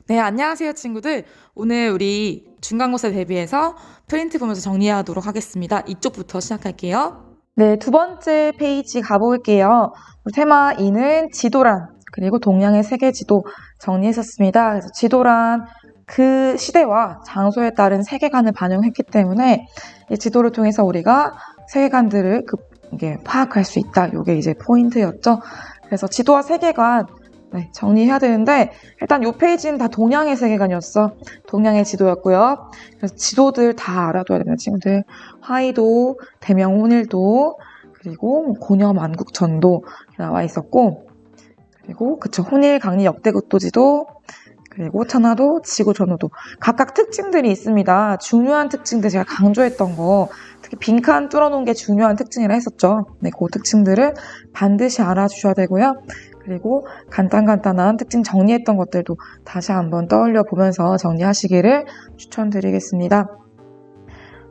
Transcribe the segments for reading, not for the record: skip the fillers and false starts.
네, 안녕하세요, 친구들. 오늘 우리 중간고사 대비해서 프린트 보면서 정리하도록 하겠습니다. 이쪽부터 시작할게요. 네, 두 번째 페이지 가볼게요. 테마 2는 지도란, 그리고 동양의 세계 지도 정리했었습니다. 그래서 지도란 그 시대와 장소에 따른 세계관을 반영했기 때문에 이 지도를 통해서 우리가 세계관들을 이게 파악할 수 있다. 이게 이제 포인트였죠. 그래서 지도와 세계관 정리해야 되는데 일단 이 페이지는 다 동양의 세계관이었어. 동양의 지도였고요. 그래서 지도들 다 알아둬야 되는 친구들. 화의도, 대명 혼일도, 그리고 고려 만국전도 나와 있었고, 그리고 그쵸 혼일 강리 역대국도지도, 그리고 천하도, 지구 전후도 각각 특징들이 있습니다. 중요한 특징들 제가 강조했던 거 특히 빈칸 뚫어놓은 게 중요한 특징이라 했었죠. 네, 그 특징들을 반드시 알아주셔야 되고요. 그리고 간단한 특징 정리했던 것들도 다시 한번 떠올려 보면서 정리하시기를 추천드리겠습니다.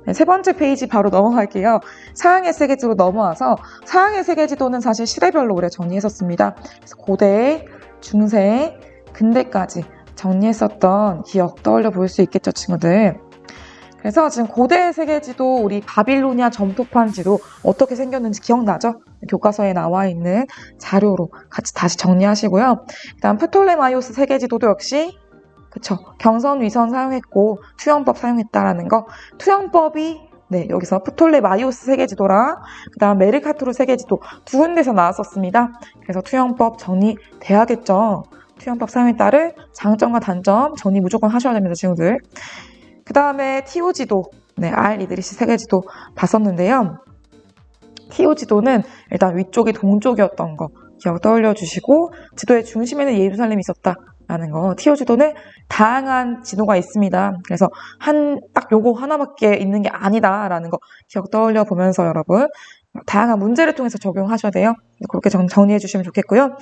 네, 세 번째 페이지 바로 넘어갈게요. 서양의 세계지로 넘어와서 서양의 세계지도는 사실 시대별로 우리가 정리했었습니다. 그래서 고대, 중세, 근대까지 정리했었던 기억 떠올려 볼 수 있겠죠, 친구들. 그래서 지금 고대 세계지도 우리 바빌로니아 점토판 지도 어떻게 생겼는지 기억나죠? 교과서에 나와 있는 자료로 같이 다시 정리하시고요. 그다음 프톨레마이오스 세계지도도 역시 그쵸 경선 위선 사용했고 투영법 사용했다라는 거. 투영법이 여기서 프톨레마이오스 세계지도랑 그다음 메르카토르 세계지도 두 군데서 나왔었습니다. 그래서 투영법 정리돼야겠죠. 투영법 사용에 따른 장점과 단점 정리 무조건 하셔야 됩니다, 친구들. 그 다음에 티오지도, 알 이드리시 세계지도 봤었는데요. 티오지도는 일단 위쪽이 동쪽이었던 거 기억 떠올려 주시고, 지도의 중심에는 예루살렘이 있었다라는 거. 티오지도는 다양한 지도가 있습니다. 그래서 딱 요거 하나밖에 있는 게 아니다라는 거 기억 떠올려 보면서 여러분 다양한 문제를 통해서 적용하셔야 돼요. 그렇게 정리해 주시면 좋겠고요.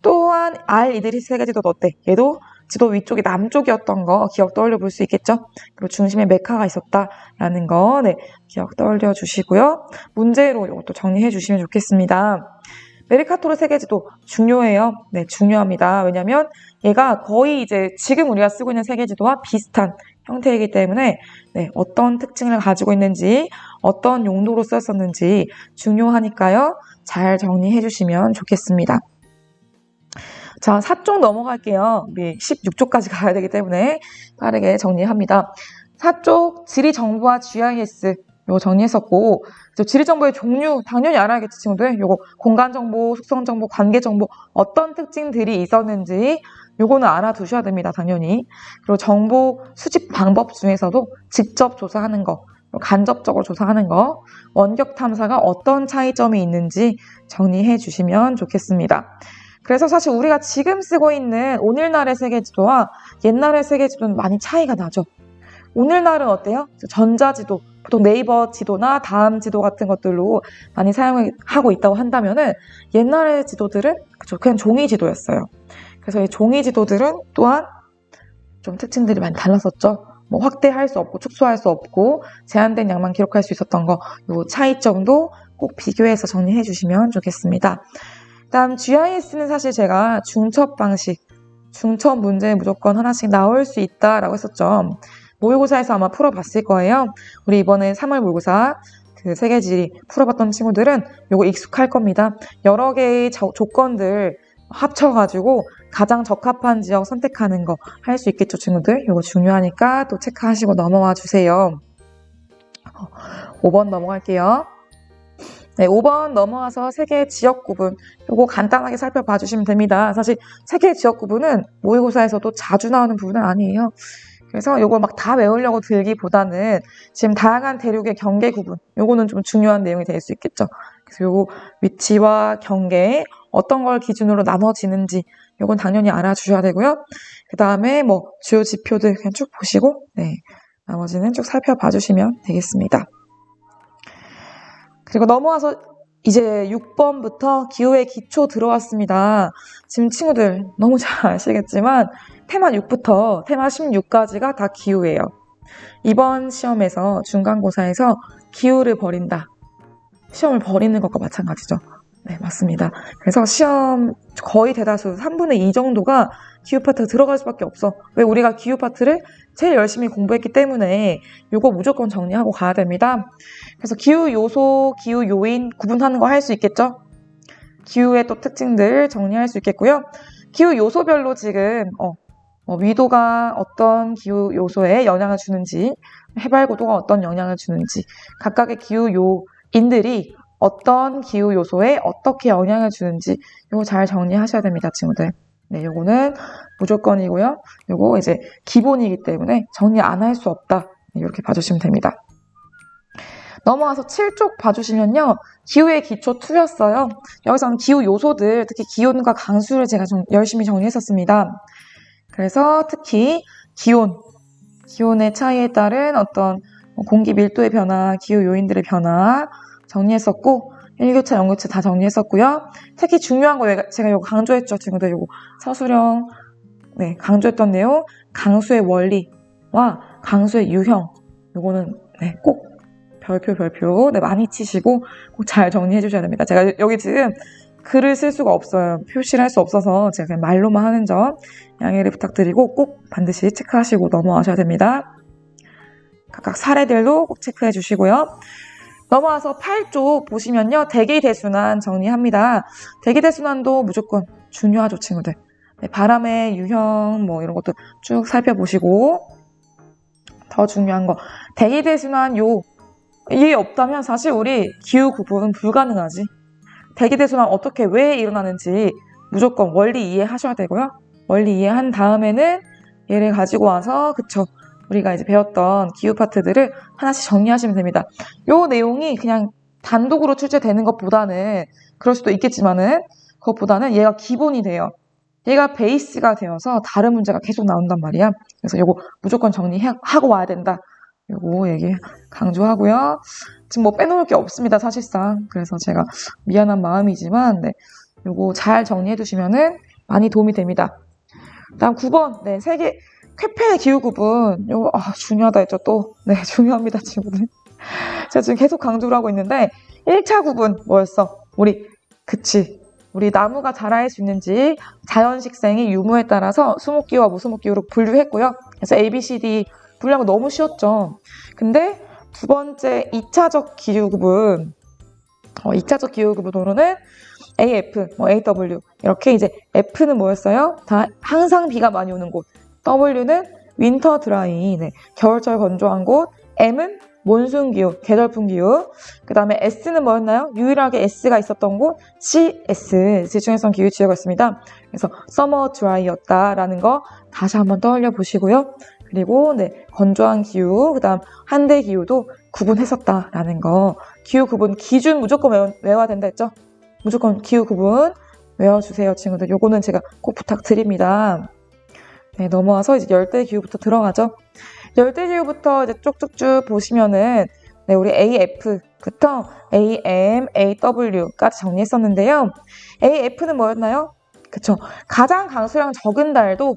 또한 알 이드리시 세계지도도 어때? 얘도 지도 위쪽이 남쪽이었던 거 기억 떠올려 볼 수 있겠죠? 그리고 중심에 메카가 있었다라는 거 기억 떠올려 주시고요. 문제로 이것도 정리해 주시면 좋겠습니다. 메르카토르 세계지도 중요해요. 중요합니다. 왜냐면 얘가 거의 이제 지금 우리가 쓰고 있는 세계지도와 비슷한 형태이기 때문에 어떤 특징을 가지고 있는지 어떤 용도로 썼었는지 중요하니까요. 잘 정리해 주시면 좋겠습니다. 자, 4쪽 넘어갈게요. 우리 16쪽까지 가야 되기 때문에 빠르게 정리합니다. 4쪽 지리정보와 GIS 요거 정리했었고, 지리정보의 종류 당연히 알아야겠지, 친구들. 요거 공간정보, 속성정보, 관계정보 어떤 특징들이 있었는지 요거는 알아두셔야 됩니다, 당연히. 그리고 정보 수집 방법 중에서도 직접 조사하는 거, 간접적으로 조사하는 거, 원격 탐사가 어떤 차이점이 있는지 정리해 주시면 좋겠습니다. 그래서 사실 우리가 지금 쓰고 있는 오늘날의 세계지도와 옛날의 세계지도는 많이 차이가 나죠. 오늘날은 어때요? 전자지도, 보통 네이버 지도나 다음 지도 같은 것들로 많이 사용하고 있다고 한다면은 옛날의 지도들은 그냥 종이 지도였어요. 그래서 이 종이 지도들은 또한 좀 특징들이 많이 달랐었죠. 뭐 확대할 수 없고 축소할 수 없고 제한된 양만 기록할 수 있었던 거, 요 차이점도 꼭 비교해서 정리해 주시면 좋겠습니다. 다음 GIS는 사실 제가 중첩 방식, 중첩 문제 무조건 하나씩 나올 수 있다라고 했었죠. 모의고사에서 아마 풀어봤을 거예요. 우리 이번에 3월 모의고사 그 세계지리 풀어봤던 친구들은 요거 익숙할 겁니다. 여러 개의 조건들 합쳐가지고 가장 적합한 지역 선택하는 거 할 수 있겠죠, 친구들? 요거 중요하니까 또 체크하시고 넘어와 주세요. 5번 넘어갈게요. 5번 넘어와서 세계 지역 구분 요거 간단하게 살펴봐 주시면 됩니다. 사실 세계 지역 구분은 모의고사에서도 자주 나오는 부분은 아니에요. 그래서 요거 막 다 외우려고 들기보다는 지금 다양한 대륙의 경계 구분 요거는 좀 중요한 내용이 될 수 있겠죠. 그래서 요거 위치와 경계 어떤 걸 기준으로 나눠지는지 요건 당연히 알아주셔야 되고요. 그 다음에 뭐 주요 지표들 그냥 쭉 보시고 나머지는 쭉 살펴봐 주시면 되겠습니다. 그리고 넘어와서 이제 6번부터 기후의 기초 들어왔습니다. 지금 친구들 너무 잘 아시겠지만 테마 6부터 테마 16까지가 다 기후예요. 이번 시험에서 중간고사에서 기후를 버린다. 시험을 버리는 것과 마찬가지죠. 네, 맞습니다. 그래서 시험 거의 대다수 3분의 2 정도가 기후 파트가 들어갈 수밖에 없어. 왜? 우리가 기후 파트를 제일 열심히 공부했기 때문에 이거 무조건 정리하고 가야 됩니다. 그래서 기후 요소, 기후 요인 구분하는 거 할 수 있겠죠? 기후의 또 특징들 정리할 수 있겠고요. 기후 요소별로 지금 위도가 어떤 기후 요소에 영향을 주는지, 해발 고도가 어떤 영향을 주는지, 각각의 기후 요인들이 어떤 기후 요소에 어떻게 영향을 주는지 이거 잘 정리하셔야 됩니다, 친구들. 네, 요거는 무조건이고요. 요거 이제 기본이기 때문에 정리 안 할 수 없다. 이렇게 봐주시면 됩니다. 넘어와서 7쪽 봐주시면요. 기후의 기초 2였어요. 여기서는 기후 요소들, 특히 기온과 강수를 제가 열심히 정리했었습니다. 그래서 특히 기온의 차이에 따른 어떤 공기 밀도의 변화, 기후 요인들의 변화 정리했었고, 1교차, 0교차 다 정리했었고요. 특히 중요한 거 제가 이거 강조했죠, 친구들. 이거 서술형 강조했던 내용, 강수의 원리와 강수의 유형. 요거는 꼭 별표 많이 치시고 꼭 잘 정리해 주셔야 됩니다. 제가 여기 지금 글을 쓸 수가 없어요. 표시를 할 수 없어서 제가 그냥 말로만 하는 점 양해를 부탁드리고 꼭 반드시 체크하시고 넘어가셔야 됩니다. 각각 사례들도 꼭 체크해 주시고요. 넘어와서 8쪽 보시면요. 대기대순환 정리합니다. 대기대순환도 무조건 중요하죠, 친구들. 네, 바람의 유형 이런 것도 쭉 살펴보시고, 더 중요한 거 대기대순환 이게 없다면 사실 우리 기후 구분은 불가능하지. 대기대순환 어떻게 왜 일어나는지 무조건 원리 이해하셔야 되고요. 원리 이해한 다음에는 얘를 가지고 와서 우리가 이제 배웠던 기후 파트들을 하나씩 정리하시면 됩니다. 요 내용이 그냥 단독으로 출제되는 것보다는 그럴 수도 있겠지만은 그것보다는 얘가 기본이 돼요. 얘가 베이스가 되어서 다른 문제가 계속 나온단 말이야. 그래서 요거 무조건 정리하고 와야 된다. 요거 얘기 강조하고요. 지금 빼놓을 게 없습니다, 사실상. 그래서 제가 미안한 마음이지만 요거 잘 정리해 두시면은 많이 도움이 됩니다. 다음 9번 세계 쾌페 기후 구분. 요거 중요하다 했죠, 또. 네, 중요합니다, 친구들. 제가 지금 계속 강조를 하고 있는데 1차 구분 뭐였어? 우리 나무가 자랄 수 있는지 자연식생이 유무에 따라서 수목기후와 무수목기후로 분류했고요. 그래서 A, B, C, D 분류한 거 너무 쉬웠죠. 근데 두 번째 2차적 기후 구분, 2차적 기후 구분으로는 AF, AW 이렇게 이제 F는 뭐였어요? 다 항상 비가 많이 오는 곳, W는 윈터 드라이, 겨울철 건조한 곳, M은 몬순 기후, 계절풍 기후, 그 다음에 S는 뭐였나요? 유일하게 S가 있었던 곳, CS, 지중해성 기후 지역이었습니다. 그래서 서머 드라이였다라는 거 다시 한번 떠올려 보시고요. 그리고 건조한 기후, 그 다음 한대 기후도 구분했었다라는 거. 기후 구분 기준 무조건 외워야 된다 했죠? 무조건 기후 구분 외워주세요, 친구들. 요거는 제가 꼭 부탁드립니다. 넘어와서 이제 열대 기후부터 들어가죠. 열대 기후부터 이제 쭉쭉쭉 보시면은 우리 AF부터 AM, AW까지 정리했었는데요. AF는 뭐였나요? 그쵸. 가장 강수량 적은 달도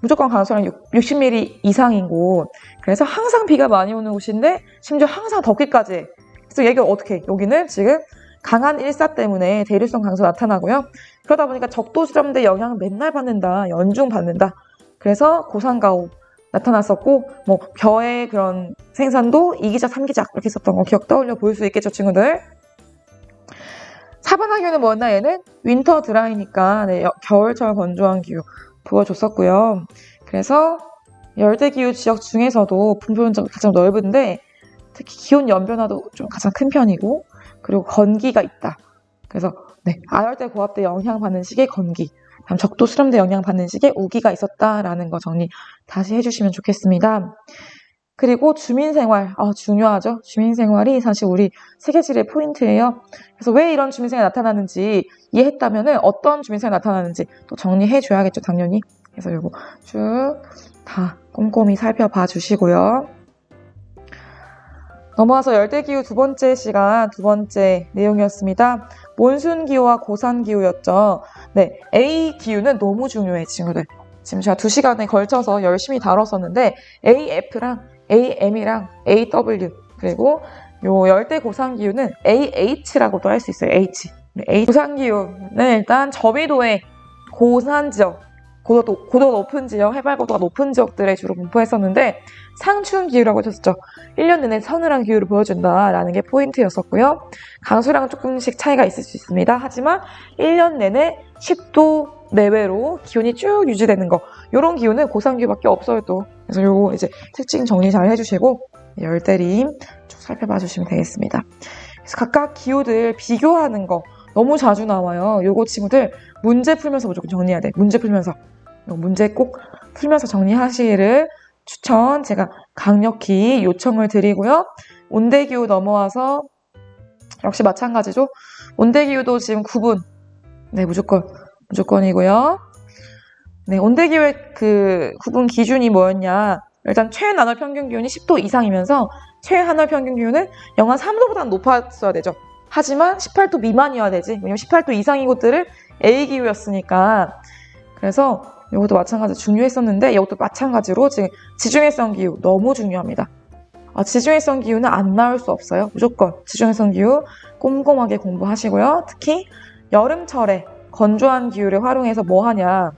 무조건 강수량 60mm 이상인 곳. 그래서 항상 비가 많이 오는 곳인데 심지어 항상 덥기까지 해. 그래서 얘가 어떻게 해? 여기는 지금 강한 일사 때문에 대류성 강수 나타나고요. 그러다 보니까 적도 수렴대 영향을 맨날 받는다. 연중 받는다. 그래서 고산가호 나타났었고 벼의 그런 생산도 2기작, 3기작 이렇게 있었던 거 기억 떠올려 볼 수 있겠죠, 친구들. 4번 학교는 뭐였나? 얘는 윈터 드라이니까 겨울철 건조한 기후 보여줬었고요. 그래서 열대기후 지역 중에서도 분포면적이 가장 넓은데 특히 기온 연변화도 좀 가장 큰 편이고, 그리고 건기가 있다. 그래서 아열대 고압대 영향받는 시기에 건기, 다음 적도 수렴대 영향받는 시기에 우기가 있었다라는 거 정리 다시 해주시면 좋겠습니다. 그리고 주민생활, 중요하죠. 주민생활이 사실 우리 세계지리의 포인트예요. 그래서 왜 이런 주민생활이 나타나는지 이해했다면은 어떤 주민생활이 나타나는지 또 정리해줘야겠죠, 당연히. 그래서 이거 쭉 다 꼼꼼히 살펴봐 주시고요. 넘어와서 열대기후 두 번째 시간, 두 번째 내용이었습니다. 몬순기후와 고산기후였죠. A기후는 너무 중요해, 친구들. 지금 제가 2시간에 걸쳐서 열심히 다뤘었는데 AF랑 AM이랑 AW, 그리고 요 열대 고산기후는 AH라고도 할 수 있어요. H. 고산기후는 일단 저비도의 고산 지역, 고도 높은 지역, 해발 고도가 높은 지역들에 주로 분포했었는데 상추운 기후라고 했었죠. 1년 내내 서늘한 기후를 보여준다라는 게 포인트였었고요. 강수량은 조금씩 차이가 있을 수 있습니다. 하지만 1년 내내 10도 내외로 기온이 쭉 유지되는 거, 이런 기후는 고산기후밖에 없어요 또. 그래서 요거 이제 특징 정리 잘 해주시고 열대림 쭉 살펴봐 주시면 되겠습니다. 그래서 각각 기후들 비교하는 거 너무 자주 나와요. 요거 친구들 문제 풀면서 무조건 정리해야 돼. 문제 풀면서. 문제 꼭 풀면서 정리하시기를 제가 강력히 요청을 드리고요. 온대기후 넘어와서 역시 마찬가지죠. 온대기후도 지금 구분. 네, 무조건이고요. 네, 온대기후의 그 구분 기준이 뭐였냐. 일단 최나널 평균 기온이 10도 이상이면서 최하늘 평균 기온은 영하 3도보다 높았어야 되죠. 하지만 18도 미만이어야 되지. 왜냐면 18도 이상인 곳들을 A기후였으니까. 그래서 이것도 마찬가지로 중요했었는데 이것도 마찬가지로 지금 지중해성 기후 너무 중요합니다. 지중해성 기후는 안 나올 수 없어요. 무조건 지중해성 기후 꼼꼼하게 공부하시고요. 특히 여름철에 건조한 기후를 활용해서 뭐 하냐.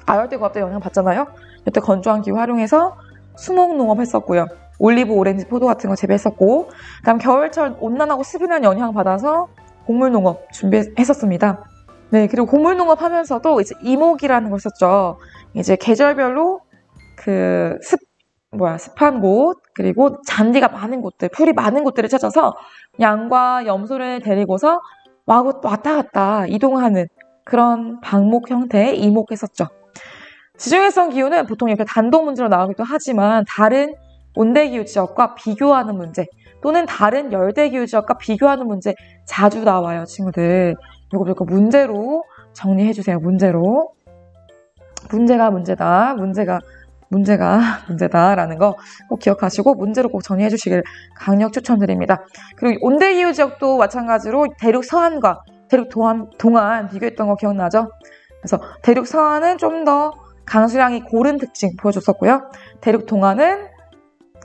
열대과업도 영향 받잖아요. 이때 건조한 기후 활용해서 수목 농업 했었고요. 올리브, 오렌지, 포도 같은 거 재배했었고, 그다음 겨울철 온난하고 습연한 영향 받아서 곡물 농업 준비했었습니다. 네, 그리고 곡물 농업 하면서도 이제 이목이라는 걸 썼죠. 이제 계절별로 그 습한 곳, 그리고 잔디가 많은 곳들, 풀이 많은 곳들을 찾아서 양과 염소를 데리고서 왔다 갔다 이동하는 그런 방목 형태의 이목했었죠. 지중해성 기후는 보통 이렇게 단독 문제로 나오기도 하지만 다른 온대기후 지역과 비교하는 문제 또는 다른 열대기후 지역과 비교하는 문제 자주 나와요, 친구들. 이거 무조건 문제로 정리해주세요, 문제로. 문제가 문제다라는 거 꼭 기억하시고 문제로 꼭 정리해주시길 강력 추천드립니다. 그리고 온대기후 지역도 마찬가지로 대륙 서안과 대륙 동안 비교했던 거 기억나죠? 그래서 대륙 서안은 좀 더 강수량이 고른 특징 보여줬었고요. 대륙 동안은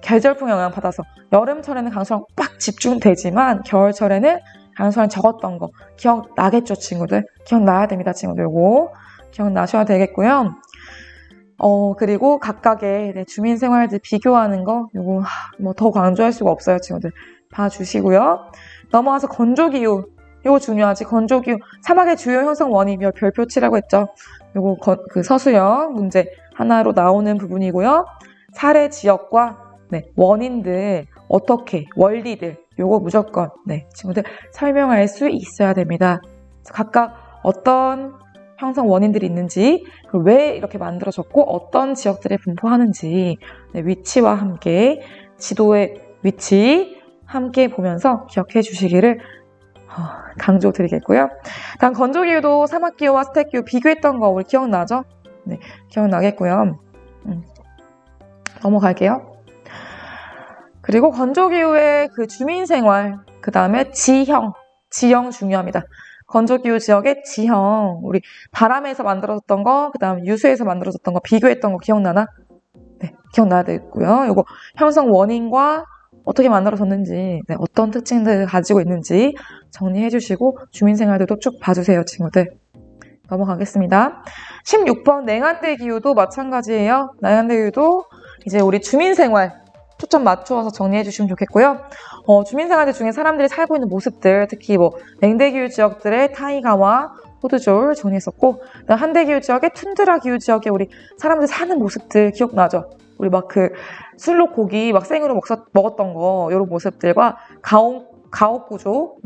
계절풍 영향 받아서 여름철에는 강수량 빡 집중되지만 겨울철에는 강수량이 적었던 거 기억나겠죠, 친구들? 기억나야 됩니다, 친구들. 요거 기억나셔야 되겠고요. 그리고 각각의 주민 생활들 비교하는 거 요거 뭐 더 강조할 수가 없어요, 친구들. 봐주시고요. 넘어와서 건조기후. 요거 중요하지. 건조기후. 사막의 주요 형성 원인 별표치라고 했죠. 요거 그 서술형 문제 하나로 나오는 부분이고요. 사례 지역과 원인들 어떻게 원리들 요거 무조건 친구들 설명할 수 있어야 됩니다. 각각 어떤 형성 원인들이 있는지 왜 이렇게 만들어졌고 어떤 지역들에 분포하는지 위치와 함께 지도의 위치 함께 보면서 기억해 주시기를 강조드리겠고요. 다음 건조기후도 사막기후와 스택기후 비교했던 거 우리 기억나죠? 네, 기억나겠고요. 넘어갈게요. 그리고 건조기후의 그 주민생활, 그 다음에 지형 중요합니다. 건조기후 지역의 지형, 우리 바람에서 만들어졌던 거, 그 다음 유수에서 만들어졌던 거 비교했던 거 기억나나? 네, 기억나야 되고요. 요거 형성 원인과 어떻게 만들어졌는지, 어떤 특징들을 가지고 있는지 정리해 주시고 주민생활들도 쭉 봐주세요, 친구들. 넘어가겠습니다. 16번 냉한대 기후도 마찬가지예요. 냉한대 기후도 이제 우리 주민생활 초점 맞추어서 정리해 주시면 좋겠고요. 주민생활들 중에 사람들이 살고 있는 모습들, 특히 냉대기후 지역들의 타이가와 호드졸 정리했었고, 한대기후 지역의 툰드라 기후 지역에 우리 사람들 사는 모습들 기억나죠? 우리 술로 고기 생으로 먹었던 거, 이런 모습들과 가옥 구조,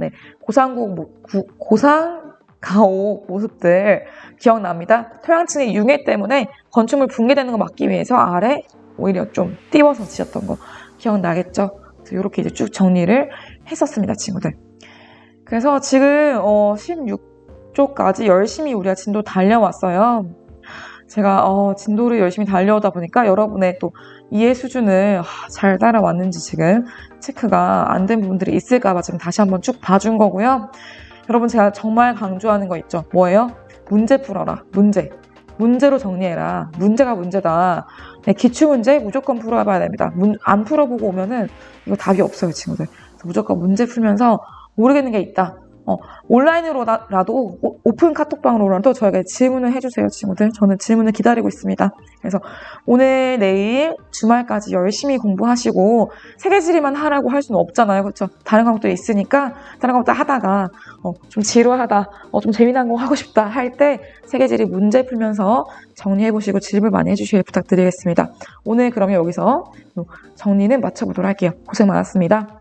고상가옥 모습들 기억납니다. 토양층의 융해 때문에 건축물 붕괴되는 거 막기 위해서 아래 오히려 좀 띄워서 지었던 거 기억나겠죠? 이렇게 이제 쭉 정리를 했었습니다, 친구들. 그래서 지금 16쪽까지 열심히 우리가 진도 달려왔어요. 제가 진도를 열심히 달려오다 보니까 여러분의 또 이해 수준을 잘 따라왔는지 지금 체크가 안 된 부분들이 있을까 봐 지금 다시 한번 쭉 봐준 거고요. 여러분 제가 정말 강조하는 거 있죠? 뭐예요? 문제 풀어라. 문제로 정리해라. 문제가 문제다. 기출문제 무조건 풀어봐야 됩니다. 안 풀어보고 오면은 이거 답이 없어요, 친구들. 그래서 무조건 문제 풀면서 모르겠는 게 있다. 온라인으로라도 오픈 카톡방으로라도 저에게 질문을 해주세요, 친구들. 저는 질문을 기다리고 있습니다. 그래서 오늘, 내일 주말까지 열심히 공부하시고 세계지리만 하라고 할 수는 없잖아요, 그렇죠? 다른 과목도 있으니까 다른 과목도 하다가 좀 지루하다, 좀 재미난 거 하고 싶다 할 때 세계지리 문제 풀면서 정리해보시고 질문 많이 해주시길 부탁드리겠습니다. 오늘 그러면 여기서 정리는 마쳐보도록 할게요. 고생 많았습니다.